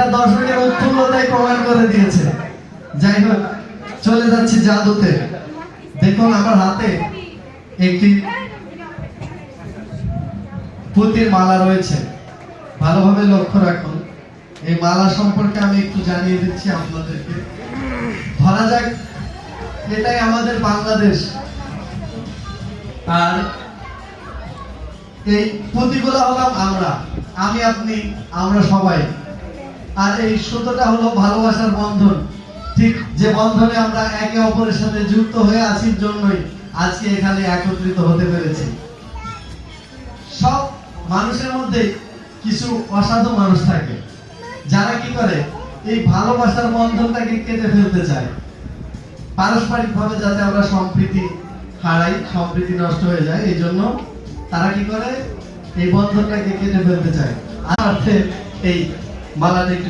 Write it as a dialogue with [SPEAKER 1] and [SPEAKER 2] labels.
[SPEAKER 1] এটা দর্শকের উৎফুল্লতাই প্রমাণ করে দিয়েছে। যাই হোক, চলে যাচ্ছি জাদুতে। দেখুন আমার হাতে একটি পুঁতির মালা রয়েছে, ভালোভাবে লক্ষ্য রাখুন। এই মালা সম্পর্কে আমি একটু জানিয়ে দিচ্ছি আপনাদেরকে। ধরা যাক এটাই আমাদের বাংলাদেশ, আর এই পুঁতিগুলো হলাম আমরা, আমি, আপনি, আমরা সবাই। আর এই সুতোটা হলো ভালোবাসার বন্ধন। ঠিক যে বন্ধনে আমরা একে অপরের সাথে যুক্ত হয়ে আছি জন্যই আজকে এখানে একত্রিত হতে পেরেছি। সব মানুষের মধ্যে কিছু অসাধু মানুষ থাকে, যারা কি করে এই ভালোবাসার বন্ধনটাকে কেটে ফেলতে চায়। পারস্পরিক ভাবে যাতে আমরা সম্প্রীতি হারাই, সম্প্রীতি নষ্ট হয়ে যায়, এই জন্য তারা কি করে এই বন্ধনটাকে কেটে ফেলতে চায়। আর এই মালাটা একটু